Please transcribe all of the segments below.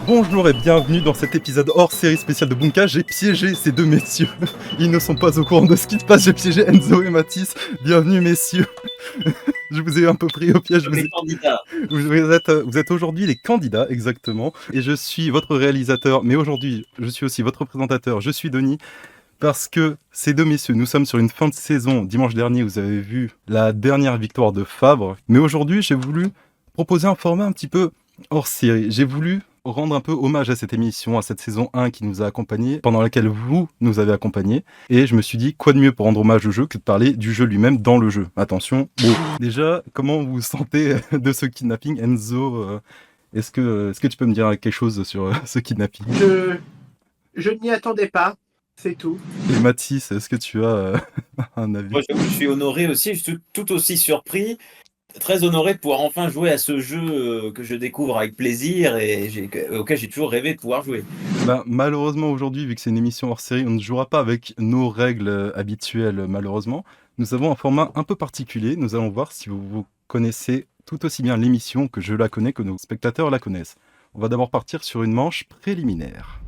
Bonjour et bienvenue dans cet épisode hors série spéciale de Bunka. J'ai piégé ces deux messieurs. Ils ne sont pas au courant de ce qui se passe. J'ai piégé Enzo et Mathis. Bienvenue messieurs. Je vous ai un peu pris au piège. Vous êtes aujourd'hui les candidats, exactement. Et je suis votre réalisateur, mais aujourd'hui, je suis aussi votre présentateur. Je suis Denis. Parce que ces deux messieurs, nous sommes sur une fin de saison. Dimanche dernier, vous avez vu la dernière victoire de Fabre. Mais aujourd'hui, j'ai voulu proposer un format un petit peu hors série. J'ai voulu rendre un peu hommage à cette émission, à cette saison 1 qui nous a accompagnés, pendant laquelle vous nous avez accompagnés. Et je me suis dit, quoi de mieux pour rendre hommage au jeu que de parler du jeu lui-même dans le jeu. Attention, bon. Déjà, comment vous vous sentez de ce kidnapping, Enzo? Est-ce que tu peux me dire quelque chose sur ce kidnapping? Je n'y attendais pas, c'est tout. Et Mathis, est-ce que tu as un avis? Moi, j'avoue, je suis honoré aussi, je suis tout aussi surpris. Très honoré de pouvoir enfin jouer à ce jeu que je découvre avec plaisir et auquel j'ai toujours rêvé de pouvoir jouer. Bah, malheureusement aujourd'hui, vu que c'est une émission hors série, on ne jouera pas avec nos règles habituelles malheureusement. Nous avons un format un peu particulier, nous allons voir si vous connaissez tout aussi bien l'émission que je la connais, que nos spectateurs la connaissent. On va d'abord partir sur une manche préliminaire.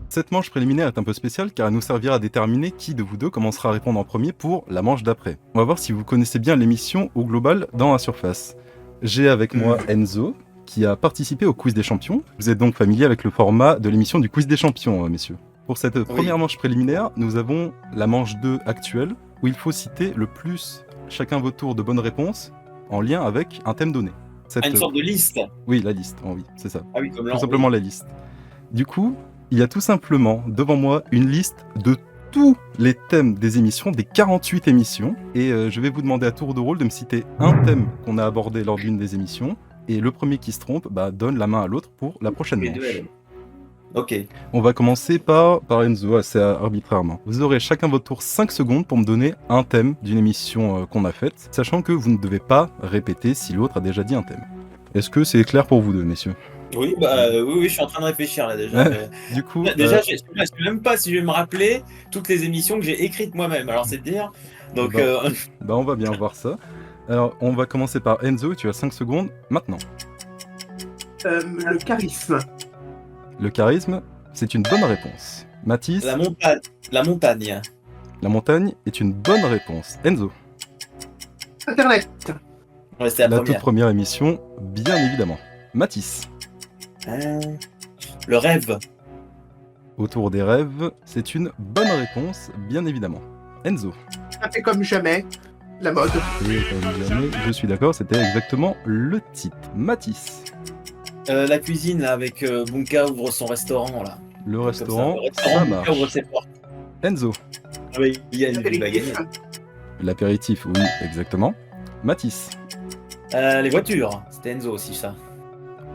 Cette manche préliminaire est un peu spéciale car elle nous servira à déterminer qui de vous deux commencera à répondre en premier pour la manche d'après. On va voir si vous connaissez bien l'émission au global dans la surface. J'ai avec moi Enzo qui a participé au Quiz des Champions. Vous êtes donc familier avec le format de l'émission du Quiz des Champions, messieurs. Pour cette première manche préliminaire, nous avons la manche 2 actuelle où il faut citer le plus chacun votre tour de bonnes réponses en lien avec un thème donné. Une sorte de liste. Oui, la liste, oui, c'est ça. Ah oui, comme tout simplement la liste. Du coup, il y a tout simplement devant moi une liste de tous les thèmes des émissions, des 48 émissions. Et je vais vous demander à tour de rôle de me citer un thème qu'on a abordé lors d'une des émissions. Et le premier qui se trompe donne la main à l'autre pour la prochaine manche. Ok. On va commencer par Enzo, assez arbitrairement. Vous aurez chacun votre tour 5 secondes pour me donner un thème d'une émission qu'on a faite, sachant que vous ne devez pas répéter si l'autre a déjà dit un thème. Est-ce que c'est clair pour vous deux, messieurs ? Oui, oui, je suis en train de réfléchir là déjà. Du coup, déjà, je ne sais même pas si je vais me rappeler toutes les émissions que j'ai écrites moi-même. Alors c'est de dire. Donc, on va bien voir ça. Alors, on va commencer par Enzo. Tu as 5 secondes maintenant. Le charisme. Le charisme, c'est une bonne réponse. Mathis. La montagne. La montagne est une bonne réponse. Enzo. Internet. Ouais, c'est la toute première émission, bien évidemment. Mathis. Le rêve. Autour des rêves, c'est une bonne réponse, bien évidemment. Enzo. Ça fait comme jamais, la mode. Et comme jamais, je suis d'accord, c'était exactement le titre. Mathis. La cuisine, là, avec Bunka ouvre son restaurant, là. Le restaurant, ça marche. Ouvre ses portes. Enzo. Oui, il va gagner. L'apéritif, oui, exactement. Mathis. Les voitures, c'était Enzo aussi, ça.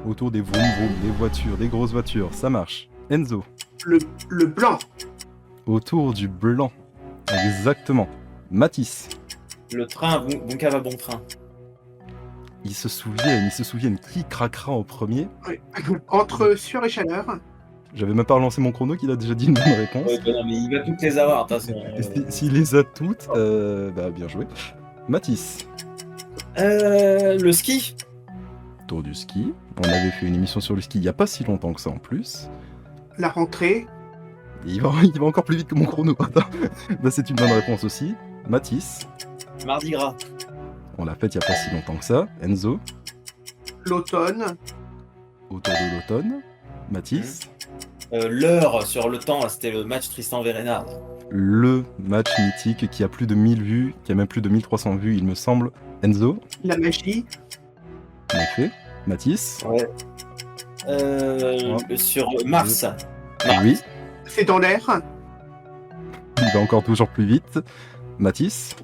Autour des vroom vroom, des voitures, des grosses voitures, ça marche. Enzo. Le blanc. Autour du blanc, exactement. Mathis. Le train, Bunka va bon train. Ils se souviennent qui craquera en premier. Oui. Entre sueur et chaleur. J'avais même pas relancé mon chrono qu'il a déjà dit une bonne réponse. Non, mais il va toutes les avoir, de toute façon. S'il les a toutes, bien joué. Mathis. Le ski. Tour du ski. On avait fait une émission sur le ski il y a pas si longtemps que ça en plus. La rentrée. Et il va encore plus vite que mon chrono. C'est une bonne réponse aussi. Mathis. Mardi Gras. On l'a fait il y a pas si longtemps que ça. Enzo. L'automne. Autour de l'automne. Mathis. L'heure sur le temps, c'était le match Tristan-Verena. Le match mythique qui a plus de 1000 vues, qui a même plus de 1300 vues, il me semble. Enzo. La magie. En effet. Mathis. Ouais. Sur Mars. Oui. C'est dans l'air. Il va encore toujours plus vite. Mathis.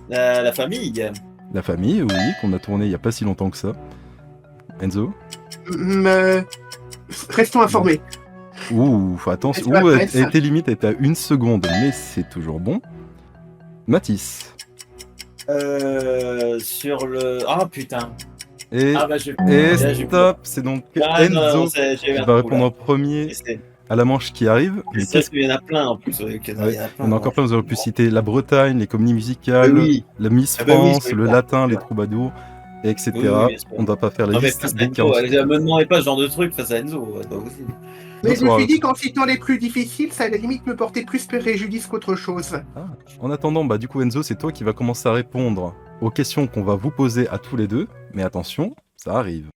La famille. La famille, oui, qu'on a tourné il n'y a pas si longtemps que ça. Enzo. Restons informés. Ouh, attention. Elle était limite, elle était à 1 seconde, mais c'est toujours bon. Mathis. Sur le... Ah putain. Et, Ah bah, j'ai et là, j'ai- stop, c'est donc Ah, non, Enzo non, j'ai qui eu un va trou, répondre là. en premier Et c'est à la manche qui arrive. Mais c'est vrai qu'il y en a plein en plus. Ouais, il Ouais, y en a il plein. y en a encore plein, vous aurez pu citer la Bretagne, les comédies Mais musicales, oui. la Miss Ah bah oui, France, c'est le clair. latin, les troubadours, etc. Oui, oui, bien sûr. On ne va pas faire la Non, mais liste face à des Enzo, 40. me demandez pas ce genre de truc face à Enzo, ouais, pas possible. Mais je me Bonsoir. suis dit qu'en citant les plus difficiles, ça allait limite me porter plus préjudice qu'autre chose. Ah. En attendant, bah du coup Enzo, c'est toi qui va commencer à répondre aux questions qu'on va vous poser à tous les deux. Mais attention, ça arrive.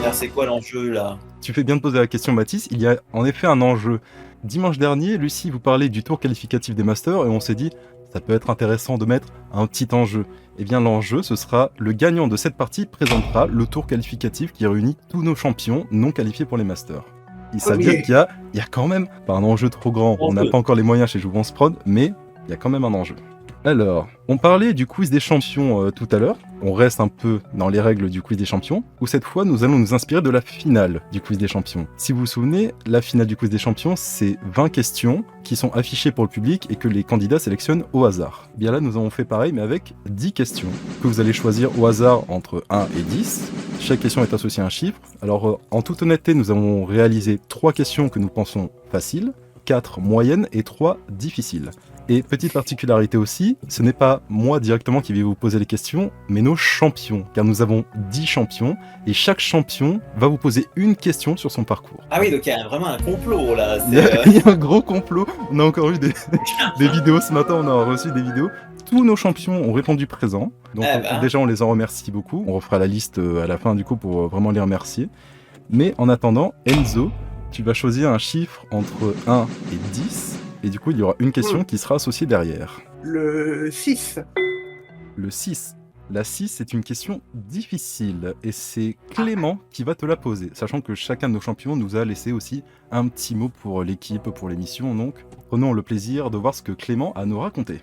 Alors, c'est quoi l'enjeu là? Tu fais bien de poser la question, Mathis. Il y a en effet un enjeu. Dimanche dernier, Lucie vous parlait du tour qualificatif des Masters et on s'est dit ça peut être intéressant de mettre un petit enjeu. Eh bien l'enjeu, ce sera le gagnant de cette partie présentera le tour qualificatif qui réunit tous nos champions non qualifiés pour les Masters. Ça veut dire qu'il y a quand même, pas un enjeu trop grand, on n'a pas encore les moyens chez Jouvence Prod, mais il y a quand même un enjeu. Alors, on parlait du quiz des champions tout à l'heure. On reste un peu dans les règles du quiz des champions, où cette fois, nous allons nous inspirer de la finale du quiz des champions. Si vous vous souvenez, la finale du quiz des champions, c'est 20 questions qui sont affichées pour le public et que les candidats sélectionnent au hasard. Bien là, nous avons fait pareil, mais avec 10 questions, que vous allez choisir au hasard entre 1 et 10. Chaque question est associée à un chiffre. Alors, en toute honnêteté, nous avons réalisé 3 questions que nous pensons faciles, 4 moyennes et 3 difficiles. Et petite particularité aussi, ce n'est pas moi directement qui vais vous poser les questions, mais nos champions, car nous avons 10 champions, et chaque champion va vous poser une question sur son parcours. Ah oui, donc il y a vraiment un complot là. Il y a un gros complot, on a encore eu des vidéos ce matin, on a reçu des vidéos. Tous nos champions ont répondu présent, donc déjà on les en remercie beaucoup, on refera la liste à la fin du coup pour vraiment les remercier. Mais en attendant, Enzo, tu vas choisir un chiffre entre 1 et 10, et du coup, il y aura une question qui sera associée derrière. Le 6. Le 6. La 6, c'est une question difficile, et c'est Clément qui va te la poser, sachant que chacun de nos champions nous a laissé aussi un petit mot pour l'équipe, pour l'émission, donc prenons le plaisir de voir ce que Clément a à nous raconter.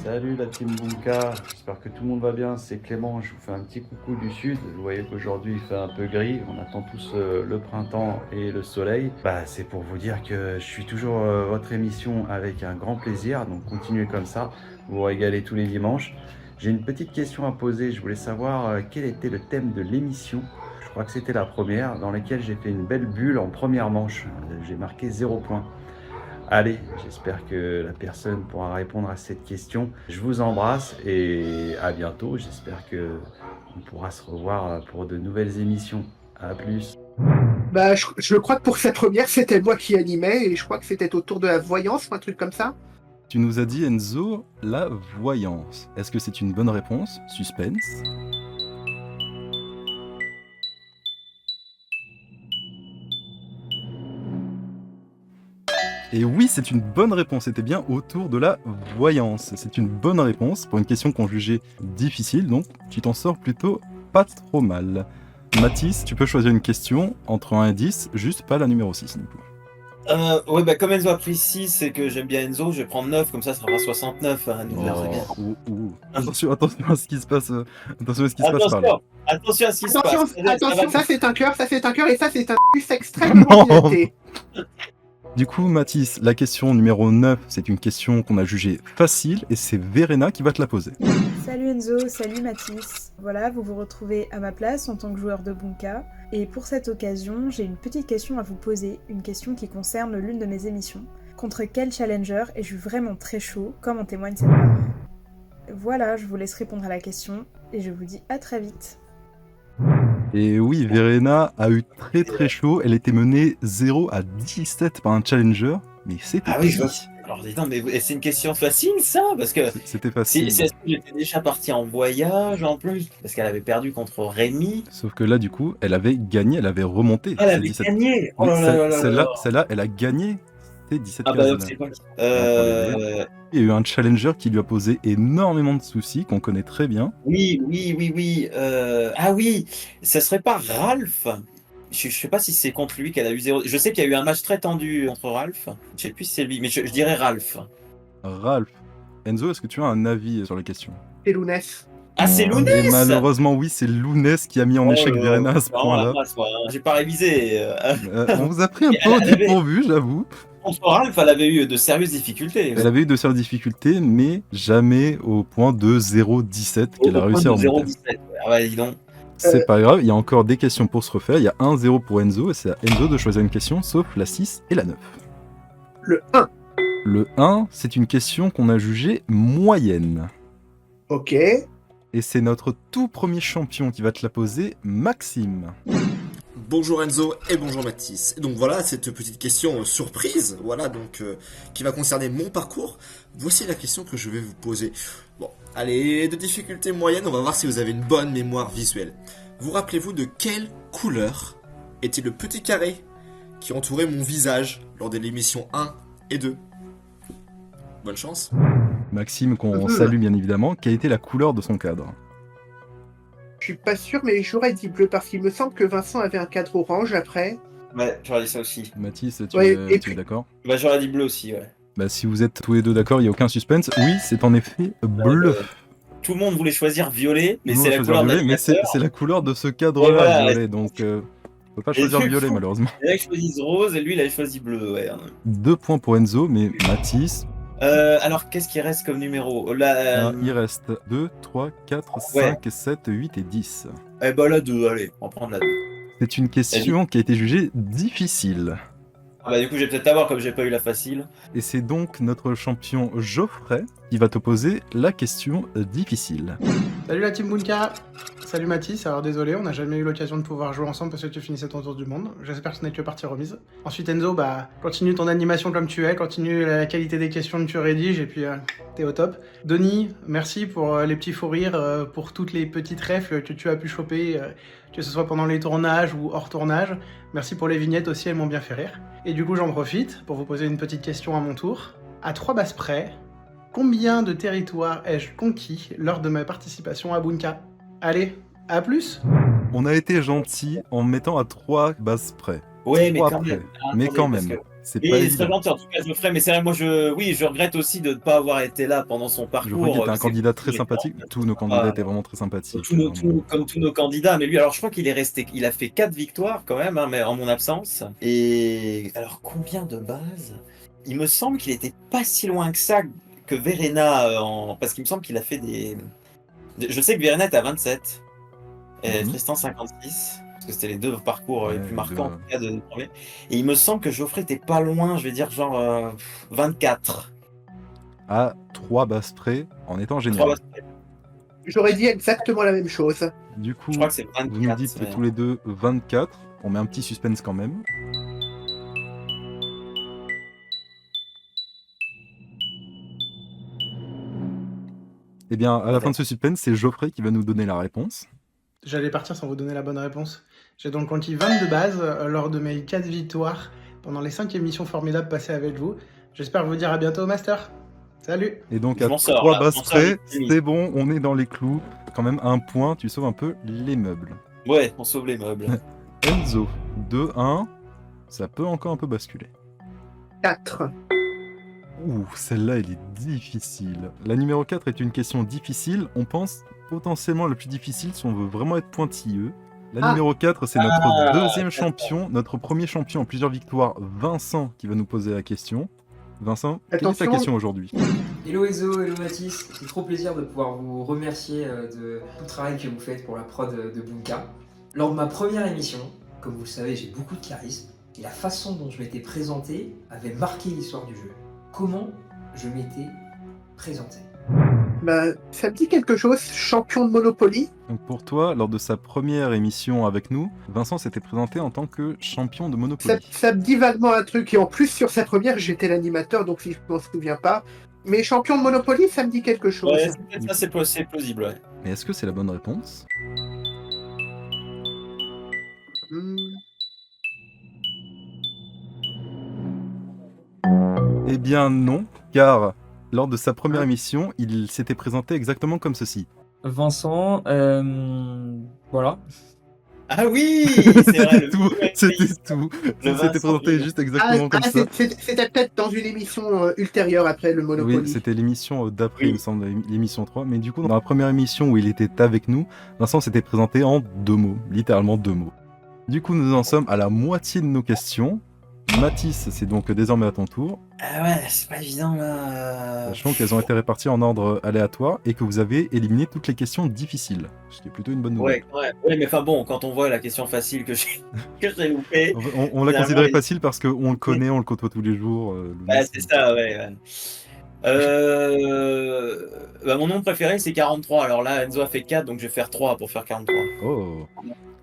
Salut la team Bunka, j'espère que tout le monde va bien, c'est Clément, je vous fais un petit coucou du sud. Vous voyez qu'aujourd'hui il fait un peu gris, on attend tous le printemps et le soleil. C'est pour vous dire que je suis toujours votre émission avec un grand plaisir, donc continuez comme ça, vous vous régalez tous les dimanches. J'ai une petite question à poser, je voulais savoir quel était le thème de l'émission. Je crois que c'était la première, dans laquelle j'ai fait une belle bulle en première manche, j'ai marqué 0 points. Allez, j'espère que la personne pourra répondre à cette question. Je vous embrasse et à bientôt. J'espère qu'on pourra se revoir pour de nouvelles émissions. À plus. Je crois que pour cette première, c'était moi qui animais et je crois que c'était autour de la voyance ou un truc comme ça. Tu nous as dit, Enzo, la voyance. Est-ce que c'est une bonne réponse? Suspense. Et oui, c'est une bonne réponse, c'était bien autour de la voyance. C'est une bonne réponse pour une question qu'on jugeait difficile, donc tu t'en sors plutôt pas trop mal. Mathis, tu peux choisir une question entre 1 et 10, juste pas la numéro 6 du coup. Ouais, comme Enzo a pris 6 et que j'aime bien Enzo, je vais prendre 9, comme ça fera 69. Hein, Attention à ce qui se passe. Attention à ce qui se passe par là. Attention à ce qui se Attention, passe. attention, ça c'est un cœur et ça c'est un plus extrêmement dilaté. Du coup, Mathis, la question numéro 9, c'est une question qu'on a jugée facile et c'est Verena qui va te la poser. Salut Enzo, salut Mathis. Voilà, vous vous retrouvez à ma place en tant que joueur de Bunka. Et pour cette occasion, j'ai une petite question à vous poser, une question qui concerne l'une de mes émissions. Contre quel challenger ai-je vraiment très chaud, comme en témoigne cette barre? Voilà, je vous laisse répondre à la question et je vous dis à très vite. Et oui, Verena a eu très très chaud, elle était menée 0 à 17 par un challenger, mais c'était Ah oui, je vois. Alors, non, mais c'est une question facile, ça, parce que c'était facile. Si j'étais déjà parti en voyage, en plus, parce qu'elle avait perdu contre Rémi. Sauf que là, du coup, elle avait gagné, elle avait remonté. Elle avait gagné. Oh là là. Celle-là, elle a gagné. C'était 17 Ah bah, c'est quoi Il y a eu un challenger qui lui a posé énormément de soucis, qu'on connaît très bien. Oui. Ah oui, ça serait pas Ralph? Je sais pas si c'est contre lui qu'elle a eu 0. Je sais qu'il y a eu un match très tendu entre Ralph. Je sais plus si c'est lui, mais je dirais Ralph. Ralph. Enzo, est-ce que tu as un avis sur la question? C'est Lounès. Ah, c'est Lounès! Et malheureusement, oui, c'est Lounès qui a mis en échec Verena à ce point-là. J'ai pas révisé. On vous a pris un peu au dépourvu, j'avoue. contre Ralph, elle avait eu de sérieuses difficultés. Elle avait eu de sérieuses difficultés, mais jamais au point de 0,17 qu'elle a réussi à remonter. 0,17. Ah bah, dis donc. C'est pas grave, il y a encore des questions pour se refaire. Il y a 1-0 pour Enzo, et c'est à Enzo de choisir une question, sauf la 6 et la 9. Le 1. Le 1, c'est une question qu'on a jugée moyenne. Ok. Et c'est notre tout premier champion qui va te la poser, Maxime. Bonjour Enzo et bonjour Mathis. Et donc voilà cette petite question surprise, voilà donc qui va concerner mon parcours. Voici la question que je vais vous poser. Bon, allez, de difficulté moyenne, on va voir si vous avez une bonne mémoire visuelle. Vous rappelez-vous de quelle couleur était le petit carré qui entourait mon visage lors de l'émission 1 et 2? Bonne chance. Maxime, qu'on salue bien évidemment, quelle était la couleur de son cadre? Je suis pas sûr, mais j'aurais dit bleu parce qu'il me semble que Vincent avait un cadre orange après. Ouais, j'aurais dit ça aussi. Mathis, tu Ouais, es, et tu es puis- d'accord? Bah, j'aurais dit bleu aussi, ouais. Bah, si vous êtes tous les deux d'accord, il n'y a aucun suspense. Oui, c'est en effet bleu. Tout le monde voulait choisir violet, mais Nous, c'est on la choisit couleur de violet, mais l'animateur. c'est la couleur de ce cadre-là, Et voilà, violet, donc on peut pas Et choisir du violet coup- malheureusement. Il a choisi rose et lui, il a choisi bleu, ouais. 2 points pour Enzo, mais Mathis, Alors, qu'est-ce qui reste comme numéro? Là, il reste 2, 3, 4, Ouais. 5, 7, 8 et 10. Eh bah, la 2, allez, on va prendre la 2. C'est une question qui a été jugée difficile. Ah bah, du coup, je vais peut-être avoir comme j'ai pas eu la facile. Et c'est donc notre champion Geoffrey qui va te poser la question difficile. Salut la team Bunka. Salut Mathis, alors désolé, on n'a jamais eu l'occasion de pouvoir jouer ensemble parce que tu finissais ton tour du monde. J'espère que ce n'est que partie remise. Ensuite Enzo, bah continue ton animation comme tu es, continue la qualité des questions que tu rédiges et puis t'es au top. Denis, merci pour les petits fous rires, pour toutes les petites refs que tu as pu choper, que ce soit pendant les tournages ou hors tournage. Merci pour les vignettes aussi, elles m'ont bien fait rire. Et du coup j'en profite pour vous poser une petite question à mon tour. À 3 bases près, combien de territoires ai-je conquis lors de ma participation à Bunka? Allez, à plus. On a été gentil en mettant à 3 bases près. Ouais, mais 3 quand près. même. Mais Attendez, quand parce même, que- c'est Oui, pas c'est évident. gentil, en tout cas, Geoffrey, mais c'est vrai, moi, je regrette aussi de ne pas avoir été là pendant son Je parcours. crois qu'il était un c'est- candidat très c'est- sympathique. Tous nos candidats étaient vraiment très sympathiques. Comme tous nos candidats, mais lui, alors je crois qu'il est resté, il a fait 4 victoires quand même, hein, mais en mon absence. Et alors combien de bases? Il me semble qu'il était pas si loin que ça que Verena, parce qu'il me semble qu'il a fait des. Je sais que Verena est à 27 et Mhm. Tristan 56. Parce que c'était les deux parcours les Ouais, plus les marquants deux, en tout cas, de premier. Et il me semble que Geoffrey était pas loin, je vais dire genre 24. À 3 bases près, en étant 3 génial. bases près. J'aurais dit exactement la même chose. Du coup, Je crois que c'est 24. vous nous dites mais- tous les deux 24. On met un petit suspense quand même. Eh bien, à la fin de ce suspense, c'est Geoffrey qui va nous donner la réponse. J'allais partir sans vous donner la bonne réponse. J'ai donc conquis 22 bases lors de mes 4 victoires pendant les 5 émissions formidables passées avec vous. J'espère vous dire à bientôt au Master. Salut. Et donc, Je à m'en sors, 3 là, bases je m'en sors près, vite, vite. c'est bon, on est dans les clous. Quand même, un point, tu sauves un peu les meubles. Ouais, on sauve les meubles. Enzo, 2-1, ça peut encore un peu basculer. 4. Ouh, celle-là, elle est difficile. La numéro 4 est une question difficile. On pense potentiellement la plus difficile si on veut vraiment être pointilleux. La Ah. numéro 4, c'est notre deuxième champion, notre premier champion en plusieurs victoires, Vincent, qui va nous poser la question. Vincent, quelle est ta Attention. question aujourd'hui? Hello Enzo, hello Mathis, c'est trop plaisir de pouvoir vous remercier de tout le travail que vous faites pour la prod de Bunka. Lors de ma première émission, comme vous le savez, j'ai beaucoup de charisme, et la façon dont je m'étais présenté avait marqué l'histoire du jeu. Comment je m'étais présenté? Bah, ça me dit quelque chose, champion de Monopoly. Donc pour toi, lors de sa première émission avec nous, Vincent s'était présenté en tant que champion de Monopoly. Ça me dit vaguement un truc, et en plus sur sa première j'étais l'animateur, donc si je m'en souviens pas. Mais champion de Monopoly, ça me dit quelque chose. Ouais, c'est peut-être ça, c'est plausible, ouais. Mais est-ce que c'est la bonne réponse? Hmm. Eh bien non, car lors de sa première émission, il s'était présenté exactement comme ceci. Vincent, voilà. Ah oui, c'est vrai. C'était le tout, VMX. c'était tout. Le Il s'était Vincent présenté qui- juste exactement comme ça. C'était peut-être dans une émission ultérieure après le Monopoly. Oui, c'était l'émission d'après, Oui. il me semble, l'émission 3. Mais du coup, dans la première émission où il était avec nous, Vincent s'était présenté en 2 mots, littéralement 2 mots. Du coup, nous en sommes à la moitié de nos questions. Mathis, c'est donc désormais à ton tour, Ah ouais, c'est pas évident là. sachant qu'elles ont été réparties en ordre aléatoire et que vous avez éliminé toutes les questions difficiles, ce qui est plutôt une bonne nouvelle. Ouais, mais enfin bon, quand on voit la question facile que j'ai loupée. On l'a Finalement, considéré il- facile parce qu'on le connaît, on le côtoie tous les jours. Louis, Ah, c'est ça, ouais. Mon nombre préféré c'est 43. Alors là, Enzo a fait 4, donc je vais faire 3 pour faire 43. Oh.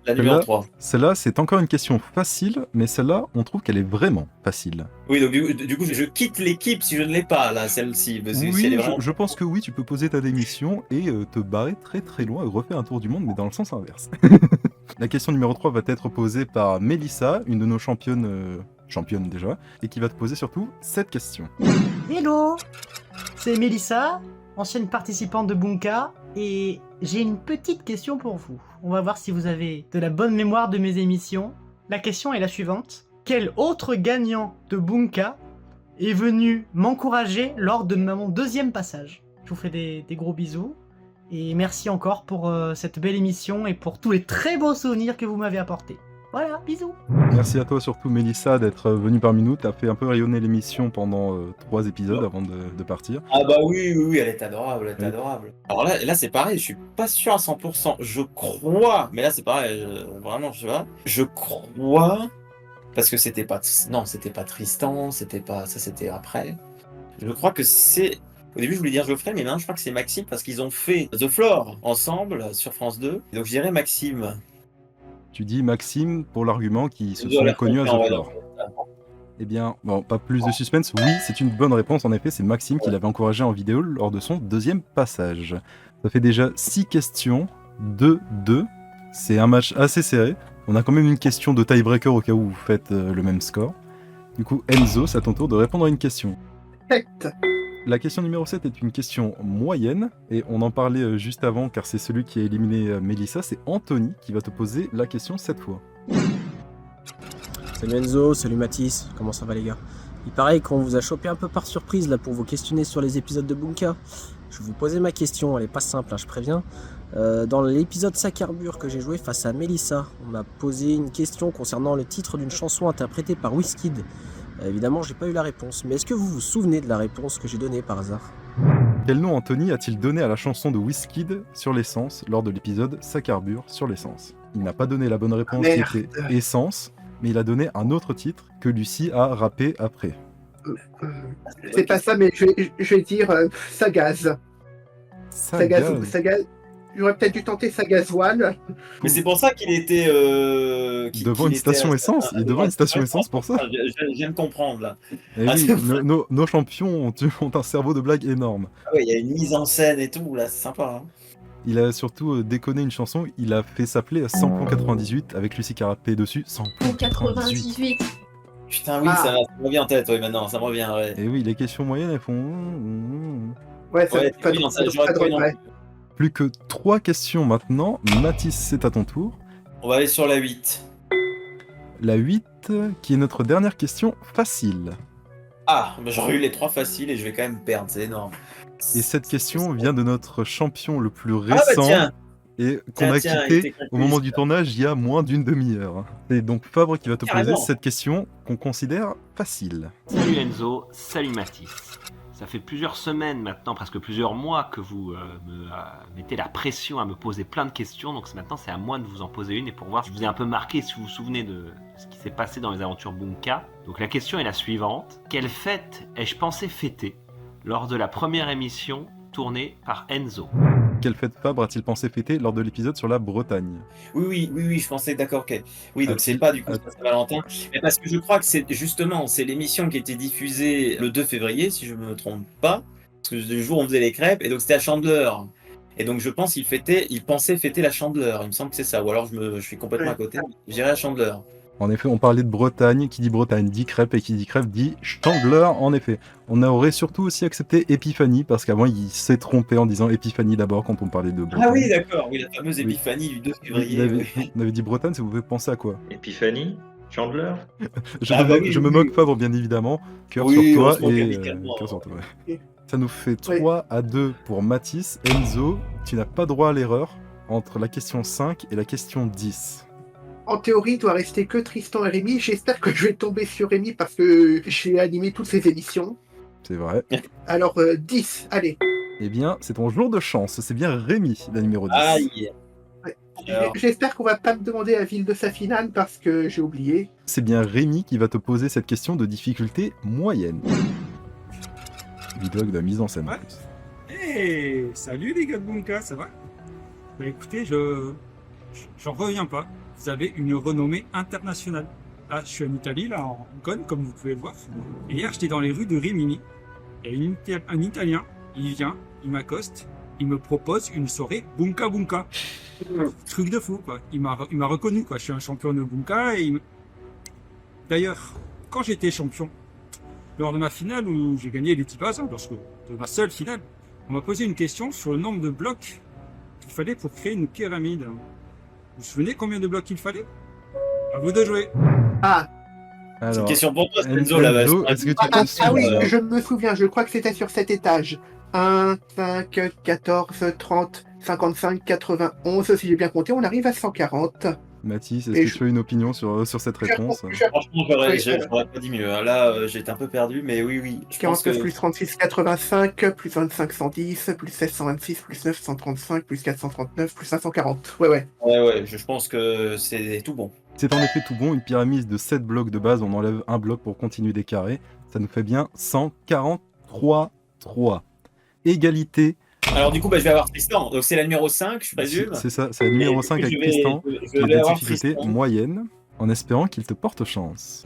La numéro Celle-là, 3. celle-là, c'est encore une question facile, mais celle-là, on trouve qu'elle est vraiment facile. Oui, donc du coup, je quitte l'équipe si je ne l'ai pas, là, celle-ci. Parce que si Oui, elle est vraiment... je pense que oui, tu peux poser ta démission et te barrer très très loin et refaire un tour du monde, mais dans le sens inverse. La question numéro 3 va être posée par Mélissa, une de nos championnes déjà, et qui va te poser surtout cette question. Hello, c'est Mélissa, ancienne participante de Bunka, et j'ai une petite question pour vous. On va voir si vous avez de la bonne mémoire de mes émissions. La question est la suivante. Quel autre gagnant de Bunka est venu m'encourager lors de mon deuxième passage? Je vous fais des gros bisous, et merci encore pour cette belle émission et pour tous les très beaux souvenirs que vous m'avez apportés. Voilà, bisous. Merci à toi surtout Mélissa d'être venue parmi nous, t'as fait un peu rayonner l'émission pendant 3 épisodes avant de partir. Ah bah oui, elle est adorable, Oui. Alors là c'est pareil, je suis pas sûr à 100%, je crois, mais là c'est pareil, vraiment je sais pas, je crois, parce que c'était pas Tristan, c'était après, je crois que c'est, au début je voulais dire Geoffrey, mais maintenant je crois que c'est Maxime, parce qu'ils ont fait The Floor ensemble sur France 2, donc je dirais Maxime. Tu dis Maxime pour l'argument qu'ils se Je dois sont la connus à refaire, The ouais, Floor. Eh bien, bon, pas plus de suspense. Oui, c'est une bonne réponse. En effet, c'est Maxime qui l'avait encouragé en vidéo lors de son deuxième passage. Ça fait déjà 6 questions, 2-2. C'est un match assez serré. On a quand même une question de tiebreaker au cas où vous faites le même score. Du coup, Enzo, c'est à ton tour de répondre à une question. 7. La question numéro 7 est une question moyenne, et on en parlait juste avant car c'est celui qui a éliminé Mélissa, c'est Anthony qui va te poser la question cette fois. Salut Enzo, salut Mathis, comment ça va les gars? Il paraît qu'on vous a chopé un peu par surprise là pour vous questionner sur les épisodes de Bunka. Je vais vous poser ma question, elle est pas simple, hein, je préviens. Dans l'épisode Sacarbure que j'ai joué face à Mélissa, on m'a posé une question concernant le titre d'une chanson interprétée par Wizkid. Évidemment, j'ai pas eu la réponse, mais est-ce que vous vous souvenez de la réponse que j'ai donnée par hasard? Quel nom Anthony a-t-il donné à la chanson de Wizkid sur l'essence lors de l'épisode Sacarbure sur l'essence? Il n'a pas donné la bonne réponse Merde. qui était Essence, mais il a donné un autre titre que Lucie a rappé après. C'est pas ça, mais je vais dire Sagaz. Sagaz. Sagaz. J'aurais peut-être dû tenter Sagazoine. Mais c'est pour ça qu'il était... Devant une station essence, il est devant une station essence pour ça. Je viens de comprendre là. Et Ah, oui, c'est- nos champions ont un cerveau de blague énorme. Ah ouais, il y a une mise en scène et tout, là, c'est sympa. Hein. Il a surtout déconné une chanson, il a fait s'appeler Samplon 98 avec Lucie qui a rappé dessus. Samplon 98. 98. Putain, oui, Ah. ça me revient en tête, ouais, maintenant, ça me revient, ouais. Et oui, les questions moyennes, elles font... Ouais, ça Ouais, pas oui, de- non, ça, pas j'aurais de trouvé non regret. plus. Plus que 3 questions maintenant. Mathis, c'est à ton tour. On va aller sur la 8. La 8, qui est notre dernière question facile. Ah, bah, j'aurais eu les 3 faciles et je vais quand même perdre, c'est énorme. Et cette question vient de notre champion le plus Ah bah récent tiens, et qu'on a tiens, il quitté était au moment du tournage il y a moins d'une demi-heure. C'est donc Fabre qui va te poser Carrément. cette question qu'on considère facile. Salut Enzo, salut Mathis. Ça fait plusieurs semaines maintenant, presque plusieurs mois que vous me mettez la pression à me poser plein de questions, donc maintenant c'est à moi de vous en poser une et pour voir si je vous ai un peu marqué, si vous vous souvenez de ce qui s'est passé dans les aventures Bunka. Donc la question est la suivante. Quelle fête ai-je pensé fêter lors de la première émission tournée par Enzo? Quelle fête Fabre a-t-il pensé fêter lors de l'épisode sur la Bretagne? Oui, je pensais, d'accord, ok. Oui, donc Ah, c'est pas du coup ah. Saint-Valentin, mais parce que je crois que c'est justement, c'est l'émission qui était diffusée le 2 février, si je me trompe pas, parce que le jour où on faisait les crêpes, et donc c'était à Chandeleur. Et donc je pense qu'il pensait fêter la Chandeleur, il me semble que c'est ça, ou alors je suis complètement à côté, j'irai à Chandeleur. En effet, on parlait de Bretagne, qui dit Bretagne dit crêpe, et qui dit crêpe dit Chandeleur, en effet. On aurait surtout aussi accepté Épiphanie, parce qu'avant il s'est trompé en disant Épiphanie d'abord quand on parlait de Bretagne. Ah oui, d'accord, oui, la fameuse Oui. épiphanie du 2 Il février. avait, oui. on avait dit Bretagne, ça vous fait penser à quoi? Épiphanie? Chandler? Ah bah oui, Je me oui. moque Fabre, bien évidemment. Cœur Oui, sur on toi se moque et amicalement. cœur sur toi. Ouais. Ça nous fait 3-2 pour Mathis. Enzo, tu n'as pas droit à l'erreur entre la question 5 et la question 10. En théorie, il doit rester que Tristan et Rémi. J'espère que je vais tomber sur Rémi parce que j'ai animé toutes ces émissions. C'est vrai. Alors, 10, allez. Eh bien, c'est ton jour de chance. C'est bien Rémi, la numéro 10. Aïe. Alors. J'espère qu'on va pas me demander la ville de sa finale parce que j'ai oublié. C'est bien Rémi qui va te poser cette question de difficulté moyenne. Vidéo avec de la mise en scène en plus. Hey, salut les gars de Bunka, ça va? Bah écoutez, j'en reviens pas. Vous avez une renommée internationale. Là, je suis en Italie, là, en Cône, comme vous pouvez le voir. Et hier, j'étais dans les rues de Rimini. Et un Italien, il vient, il m'accoste, il me propose une soirée Bunka Bunka. Truc de fou, quoi. Il m'a reconnu, quoi. Je suis un champion de Bunka et D'ailleurs, quand j'étais champion, lors de ma finale où j'ai gagné les 10 bases, de ma seule finale, on m'a posé une question sur le nombre de blocs qu'il fallait pour créer une pyramide. Vous vous souvenez combien de blocs il fallait? À vous de jouer. Ah. C'est une question pour toi, Enzo, là. Est-ce que tu penses oui, je me souviens, je crois que c'était sur cet étage. 1, 5, 14, 30, 55, 91, si j'ai bien compté, on arrive à 140. Mathis, est-ce que tu as une opinion sur cette réponse? Franchement, j'aurais pas dit mieux. Là, j'étais un peu perdu, mais oui. Je pense 49 que... plus 36, 85, plus 25, 110, plus 16, 126, plus 9, 135, plus 439, plus 540. Ouais. Ouais, je pense que c'est tout bon. C'est en effet tout bon, une pyramide de 7 blocs de base, on enlève un bloc pour continuer des carrés. Ça nous fait bien 143. Égalité. Alors du coup, je vais avoir Tristan. Donc c'est la numéro 5, je présume. C'est ça, c'est la numéro 5 avec Tristan, qui est de difficulté moyenne, en espérant qu'il te porte chance.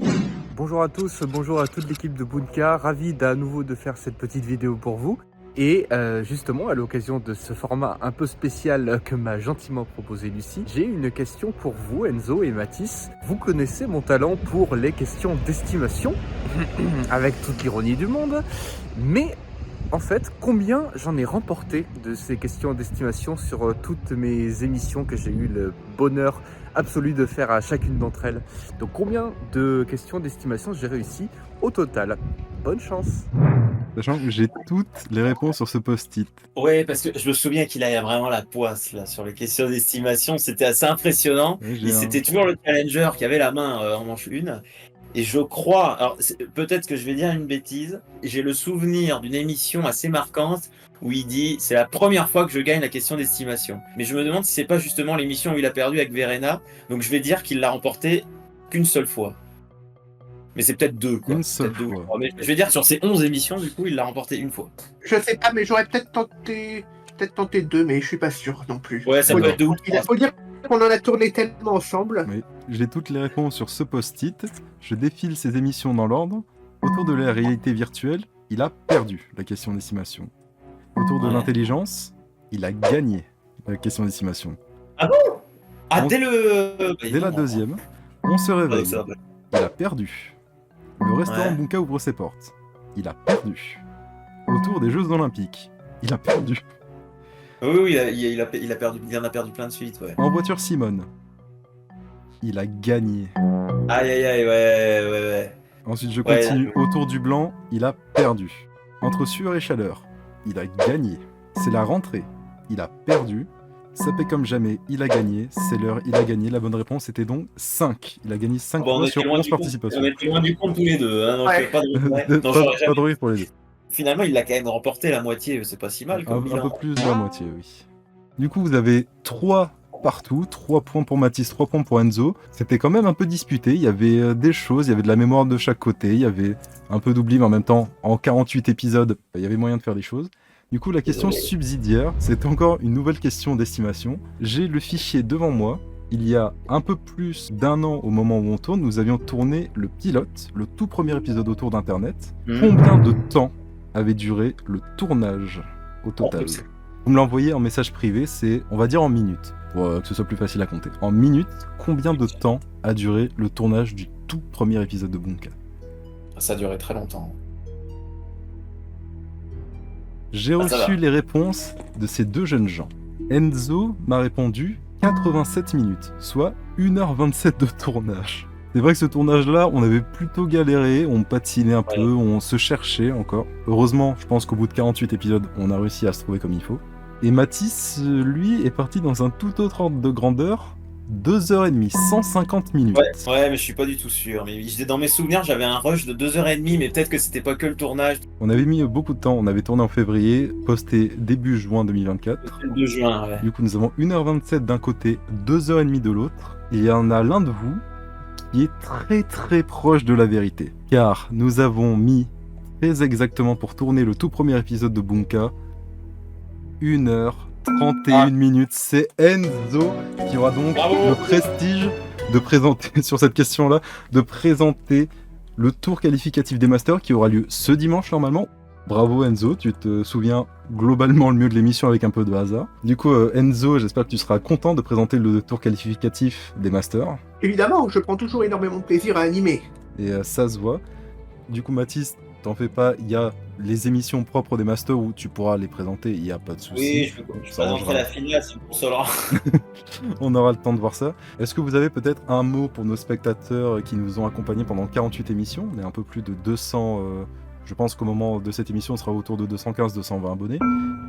Bonjour à tous, bonjour à toute l'équipe de Bunka, ravi à nouveau de faire cette petite vidéo pour vous. Et justement, à l'occasion de ce format un peu spécial que m'a gentiment proposé Lucie, j'ai une question pour vous, Enzo et Mathis. Vous connaissez mon talent pour les questions d'estimation, avec toute l'ironie du monde, mais en fait, combien j'en ai remporté de ces questions d'estimation sur toutes mes émissions que j'ai eu le bonheur absolu de faire à chacune d'entre elles. Donc combien de questions d'estimation j'ai réussi au total? Bonne chance. Sachant que j'ai toutes les réponses sur ce post-it. Ouais, parce que je me souviens qu'il a vraiment la poisse là sur les questions d'estimation. C'était assez impressionnant. Et c'était toujours le challenger qui avait la main en manche 1. Et je crois, alors peut-être que je vais dire une bêtise, j'ai le souvenir d'une émission assez marquante où il dit c'est la première fois que je gagne la question d'estimation. Mais je me demande si c'est pas justement l'émission où il a perdu avec Verena, donc je vais dire qu'il l'a remporté qu'une seule fois. Mais c'est peut-être 2 quoi. Une seule fois. Mais je vais dire sur ces 11 émissions, du coup, il l'a remporté une fois. Je sais pas, mais j'aurais peut-être tenté 2, mais je suis pas sûr non plus. Ouais, ça peut être 2 ou 3. Il faut dire qu'on en a tourné tellement ensemble. Oui, j'ai toutes les réponses sur ce post-it. Je défile ces émissions dans l'ordre. Autour de la réalité virtuelle, il a perdu la question d'estimation. Autour de l'intelligence, il a gagné la question d'estimation. Ah bon? Dès la deuxième, on se réveille. Il a perdu. Le restaurant Bunka ouvre ses portes. Il a perdu. Autour des Jeux Olympiques, il a perdu. Oui, il a perdu. Il en a perdu plein de suite, ouais. En voiture Simone, il a gagné. Aïe, ouais. Ensuite, je continue. Autour du blanc, il a perdu. Entre sueur et chaleur, il a gagné. C'est la rentrée, il a perdu. Sapé comme jamais, il a gagné. C'est l'heure, il a gagné. La bonne réponse était donc 5. Il a gagné 5 fois sur 11 participations. On était loin du compte tous les deux, hein, donc pas de rire pour les deux. Finalement, il l'a quand même remporté la moitié, c'est pas si mal. Un peu plus de la moitié, oui. Du coup, vous avez 3 partout, 3 points pour Mathis, 3 points pour Enzo. C'était quand même un peu disputé, il y avait des choses, il y avait de la mémoire de chaque côté, il y avait un peu d'oubli, mais en même temps, en 48 épisodes, il y avait moyen de faire des choses. Du coup, la question subsidiaire, c'est encore une nouvelle question d'estimation. J'ai le fichier devant moi. Il y a un peu plus d'1 an au moment où on tourne, nous avions tourné le pilote, le tout premier épisode autour d'Internet. Combien de temps avait duré le tournage au total? Vous me l'envoyez en message privé, c'est, on va dire en minutes, pour que ce soit plus facile à compter. En minutes, combien de temps a duré le tournage du tout premier épisode de Bunka? Ça a duré très longtemps. J'ai reçu les réponses de ces deux jeunes gens. Enzo m'a répondu 87 minutes, soit 1h27 de tournage. C'est vrai que ce tournage-là, on avait plutôt galéré, on patinait un peu, on se cherchait encore. Heureusement, je pense qu'au bout de 48 épisodes, on a réussi à se trouver comme il faut. Et Mathis, lui, est parti dans un tout autre ordre de grandeur. 2h30, 150 minutes. Ouais, mais je suis pas du tout sûr. Mais dans mes souvenirs, j'avais un rush de 2h30, mais peut-être que c'était pas que le tournage. On avait mis beaucoup de temps, on avait tourné en février, posté début juin 2024. Le 2 juin, ouais. Du coup, nous avons 1h27 d'un côté, 2h30 de l'autre. Il y en a l'un de vous qui est très très proche de la vérité. Car nous avons mis très exactement pour tourner le tout premier épisode de Bunka 1h31 minutes. C'est Enzo qui aura donc le prestige de présenter, sur cette question-là, de présenter le tour qualificatif des Masters qui aura lieu ce dimanche normalement. Bravo Enzo, tu te souviens globalement le mieux de l'émission avec un peu de hasard. Du coup Enzo, j'espère que tu seras content de présenter le tour qualificatif des Masters. Évidemment, je prends toujours énormément de plaisir à animer. Et ça se voit. Du coup Mathis, t'en fais pas, il y a les émissions propres des Masters où tu pourras les présenter, il n'y a pas de souci. Oui, je présenterai la finale, c'est pour cela. On aura le temps de voir ça. Est-ce que vous avez peut-être un mot pour nos spectateurs qui nous ont accompagnés pendant 48 émissions? On est un peu plus de 200... Je pense qu'au moment de cette émission, on sera autour de 215-220 abonnés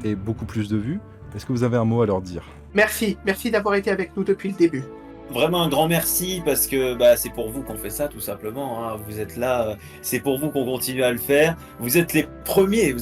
et beaucoup plus de vues. Est-ce que vous avez un mot à leur dire? Merci d'avoir été avec nous depuis le début. Vraiment un grand merci parce que c'est pour vous qu'on fait ça tout simplement. Hein. Vous êtes là, c'est pour vous qu'on continue à le faire. Vous êtes les premiers,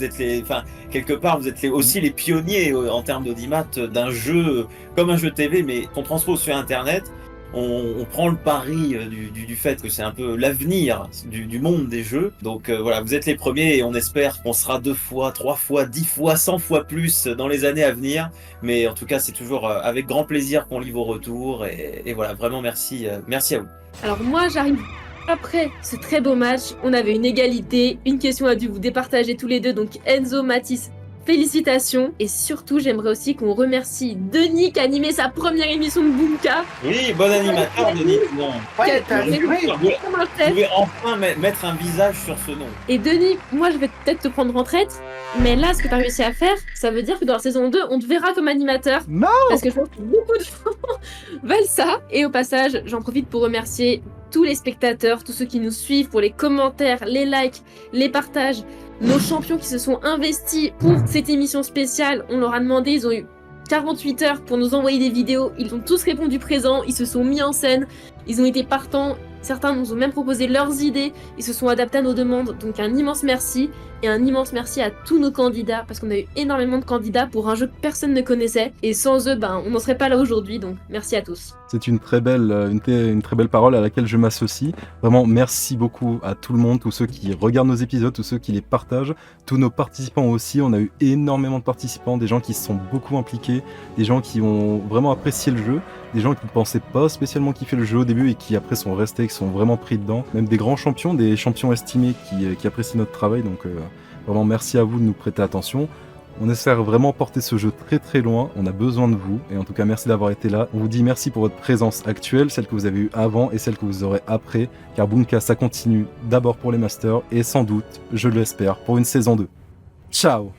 quelque part vous êtes aussi les pionniers en termes d'audimat d'un jeu comme un jeu TV mais qu'on transpose sur Internet. On prend le pari du fait que c'est un peu l'avenir du monde des jeux. Donc voilà, vous êtes les premiers et on espère qu'on sera 2 fois, 3 fois, 10 fois, 100 fois plus dans les années à venir. Mais en tout cas, c'est toujours avec grand plaisir qu'on lit vos retours. Et voilà, vraiment merci à vous. Alors moi, j'arrive après ce très beau match. On avait une égalité. Une question a dû vous départager tous les deux. Donc Enzo, Mathis, félicitations. Et surtout, j'aimerais aussi qu'on remercie Denis qui a animé sa première émission de Bunka. Oui, bon animateur, Denis. Non. Ouais, Vous pouvez enfin mettre un visage sur ce nom. Et Denis, moi je vais peut-être te prendre en traître, mais là, ce que tu as réussi à faire, ça veut dire que dans la saison 2, on te verra comme animateur. Non! Parce que je pense que beaucoup de gens veulent ça. Et au passage, j'en profite pour remercier tous les spectateurs, tous ceux qui nous suivent pour les commentaires, les likes, les partages. Nos champions qui se sont investis pour cette émission spéciale, on leur a demandé, ils ont eu 48 heures pour nous envoyer des vidéos, ils ont tous répondu présent, ils se sont mis en scène, ils ont été partants, certains nous ont même proposé leurs idées, ils se sont adaptés à nos demandes, donc un immense merci, et un immense merci à tous nos candidats, parce qu'on a eu énormément de candidats pour un jeu que personne ne connaissait, et sans eux, on n'en serait pas là aujourd'hui, donc merci à tous. C'est une très belle parole à laquelle je m'associe. Vraiment, merci beaucoup à tout le monde, tous ceux qui regardent nos épisodes, tous ceux qui les partagent, tous nos participants aussi. On a eu énormément de participants, des gens qui se sont beaucoup impliqués, des gens qui ont vraiment apprécié le jeu, des gens qui ne pensaient pas spécialement kiffer le jeu au début et qui après sont restés, qui sont vraiment pris dedans. Même des grands champions, des champions estimés qui apprécient notre travail. Donc vraiment, merci à vous de nous prêter attention. On espère vraiment porter ce jeu très très loin, on a besoin de vous, et en tout cas merci d'avoir été là. On vous dit merci pour votre présence actuelle, celle que vous avez eue avant et celle que vous aurez après, car Bunka ça continue d'abord pour les Masters, et sans doute, je l'espère, pour une saison 2. Ciao!